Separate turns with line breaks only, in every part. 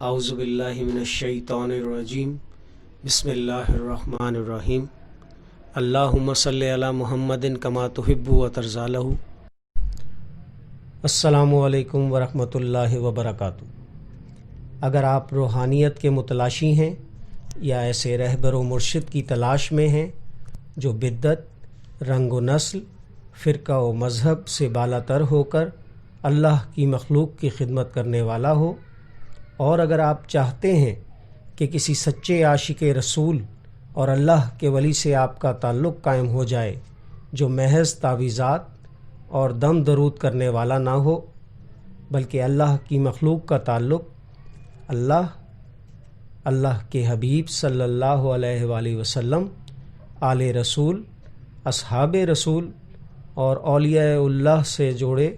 اعوذ باللہ من الشیطان الرجیم بسم اللہ الرحمن الرحیم اللہم صلی علی محمد کما تحب و ترضی لہ۔ السلام علیکم ورحمۃ اللہ وبرکاتہ۔ اگر آپ روحانیت کے متلاشی ہیں یا ایسے رہبر و مرشد کی تلاش میں ہیں جو بدعت، رنگ و نسل، فرقہ و مذہب سے بالا تر ہو کر اللہ کی مخلوق کی خدمت کرنے والا ہو، اور اگر آپ چاہتے ہیں کہ کسی سچے عاشق رسول اور اللہ کے ولی سے آپ کا تعلق قائم ہو جائے جو محض تعویذات اور دم درود کرنے والا نہ ہو، بلکہ اللہ کی مخلوق کا تعلق اللہ کے حبیب صلی اللہ علیہ وآلہ وسلم، آل رسول، اصحاب رسول اور اولیاء اللہ سے جوڑے،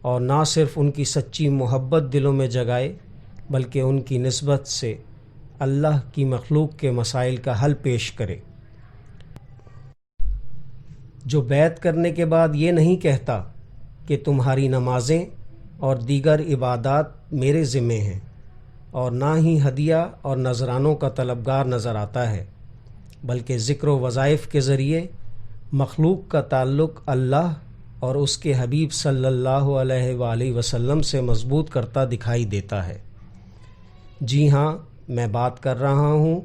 اور نہ صرف ان کی سچی محبت دلوں میں جگائے بلکہ ان کی نسبت سے اللہ کی مخلوق کے مسائل کا حل پیش کرے۔ جو بیعت کرنے کے بعد یہ نہیں کہتا کہ تمہاری نمازیں اور دیگر عبادات میرے ذمے ہیں، اور نہ ہی ہدیہ اور نذرانوں کا طلبگار نظر آتا ہے، بلکہ ذکر و وظائف کے ذریعے مخلوق کا تعلق اللہ اور اس کے حبیب صلی اللہ علیہ وآلہ وسلم سے مضبوط کرتا دکھائی دیتا ہے۔ جی ہاں، میں بات کر رہا ہوں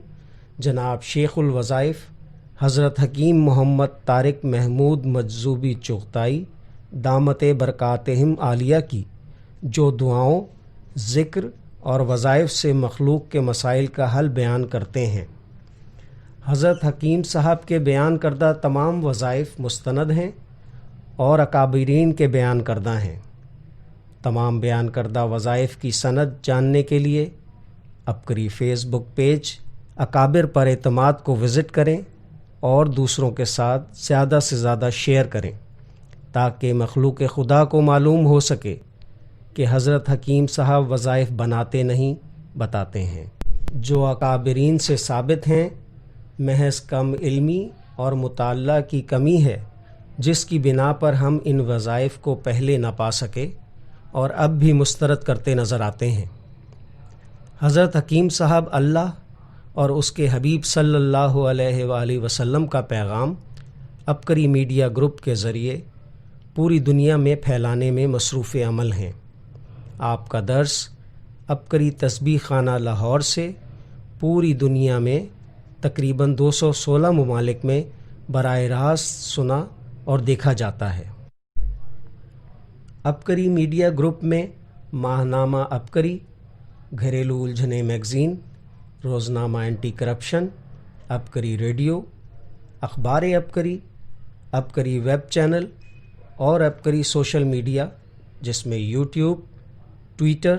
جناب شیخ الوظائف حضرت حکیم محمد طارق محمود مجذوبی چغتائی دامت برکاتہم عالیہ کی، جو دعاؤں، ذکر اور وظائف سے مخلوق کے مسائل کا حل بیان کرتے ہیں۔ حضرت حکیم صاحب کے بیان کردہ تمام وظائف مستند ہیں اور اکابرین کے بیان کردہ ہیں۔ تمام بیان کردہ وظائف کی سند جاننے کے لیے عبقری فیس بک پیج اکابر پر اعتماد کو وزٹ کریں اور دوسروں کے ساتھ زیادہ سے زیادہ شیئر کریں تاکہ مخلوق خدا کو معلوم ہو سکے کہ حضرت حکیم صاحب وظائف بناتے نہیں، بتاتے ہیں۔ جو اکابرین سے ثابت ہیں، محض کم علمی اور مطالعہ کی کمی ہے جس کی بنا پر ہم ان وظائف کو پہلے نہ پا سکے اور اب بھی مسترد کرتے نظر آتے ہیں۔ حضرت حکیم صاحب اللہ اور اس کے حبیب صلی اللہ علیہ وآلہ وسلم کا پیغام عبقری میڈیا گروپ کے ذریعے پوری دنیا میں پھیلانے میں مصروف عمل ہیں۔ آپ کا درس عبقری تسبیح خانہ لاہور سے پوری دنیا میں تقریباً 216 ممالک میں براہ راست سنا اور دیکھا جاتا ہے۔ عبقری میڈیا گروپ میں ماہنامہ عبقری، گھریلو الجھنیں میگزین، روزنامہ اینٹی کرپشن، عبقری ریڈیو، اخبار عبقری، عبقری ویب چینل اور عبقری سوشل میڈیا جس میں یوٹیوب، ٹویٹر،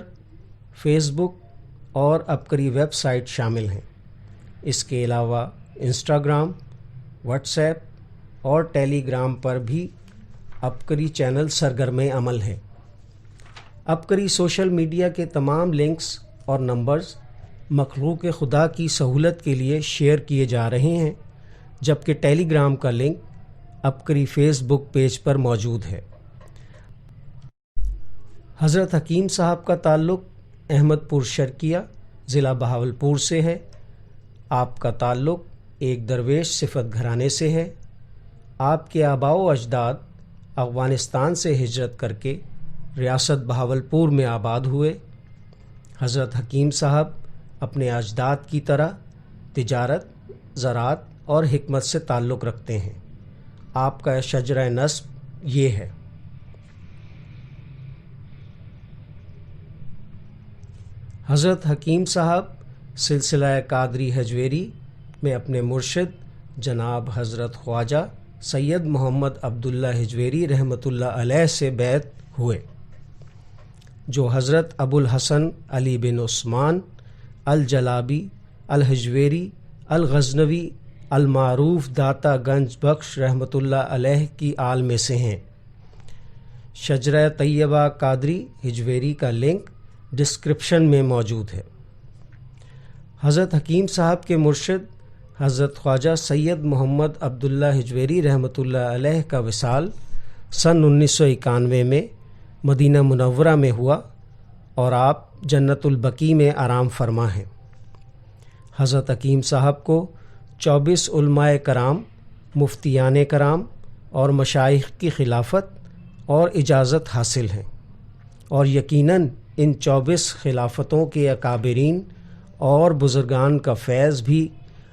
فیس بک اور عبقری ویب سائٹ شامل ہیں۔ اس کے علاوہ انسٹاگرام، واٹس ایپ اور ٹیلی گرام پر بھی عبقری چینل سرگرم عمل ہے۔ عبقری سوشل میڈیا کے تمام لنکس اور نمبرز مخلوق خدا کی سہولت کے لیے شیئر کیے جا رہے ہیں، جبکہ ٹیلی گرام کا لنک عبقری فیس بک پیج پر موجود ہے۔ حضرت حکیم صاحب کا تعلق احمد پور شرقیہ، ضلع بہاولپور سے ہے۔ آپ کا تعلق ایک درویش صفت گھرانے سے ہے۔ آپ کے آباء و اجداد افغانستان سے ہجرت کر کے ریاست بہاولپور میں آباد ہوئے۔ حضرت حکیم صاحب اپنے اجداد کی طرح تجارت، زراعت اور حکمت سے تعلق رکھتے ہیں۔ آپ کا شجرہ نسب یہ ہے۔ حضرت حکیم صاحب سلسلہ قادری حجویری میں اپنے مرشد جناب حضرت خواجہ سید محمد عبداللہ حجویری رحمۃ اللہ علیہ سے بیعت ہوئے، جو حضرت ابو الحسن علی بن عثمان الجلابی الحجویری الغزنوی المعروف داتا گنج بخش رحمۃ اللہ علیہ کی آل میں سے ہیں۔ شجرہ طیبہ قادری حجویری کا لنک ڈسکرپشن میں موجود ہے۔ حضرت حکیم صاحب کے مرشد حضرت خواجہ سید محمد عبداللہ حجویری رحمۃ اللہ علیہ کا وصال سن 1991 میں مدینہ منورہ میں ہوا، اور آپ جنت البقیع میں آرام فرما ہیں۔ حضرت حکیم صاحب کو 24 علماء کرام، مفتیان کرام اور مشائخ کی خلافت اور اجازت حاصل ہیں، اور یقیناً ان 24 خلافتوں کے اکابرین اور بزرگان کا فیض بھی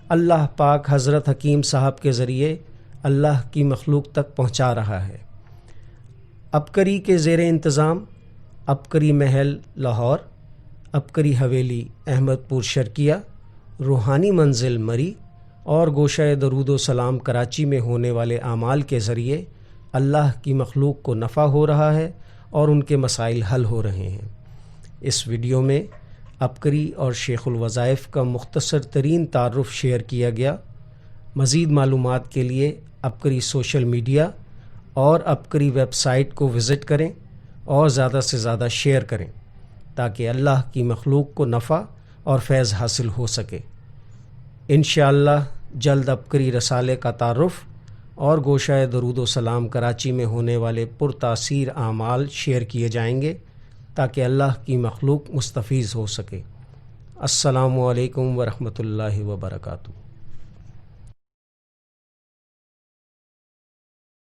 اللہ پاک حضرت حکیم صاحب کے ذریعے اللہ کی مخلوق تک پہنچا رہا ہے۔ عبقری کے زیر انتظام عبقری محل لاہور، عبقری حویلی احمد پور شرقیہ، روحانی منزل مری اور گوشہ درود و سلام کراچی میں ہونے والے اعمال کے ذریعے اللہ کی مخلوق کو نفع ہو رہا ہے اور ان کے مسائل حل ہو رہے ہیں۔ اس ویڈیو میں عبقری اور شیخ الوظائف کا مختصر ترین تعارف شیئر کیا گیا۔ مزید معلومات کے لیے عبقری سوشل میڈیا اور عبقری ویب سائٹ کو وزٹ کریں اور زیادہ سے زیادہ شیئر کریں تاکہ اللہ کی مخلوق کو نفع اور فیض حاصل ہو سکے۔ انشاءاللہ جلد عبقری رسالے کا تعارف اور گوشہ درود و سلام کراچی میں ہونے والے پرتاثیر اعمال شیئر کیے جائیں گے تاکہ اللہ کی مخلوق مستفیض ہو سکے۔ السلام علیکم ورحمۃ اللہ وبرکاتہ۔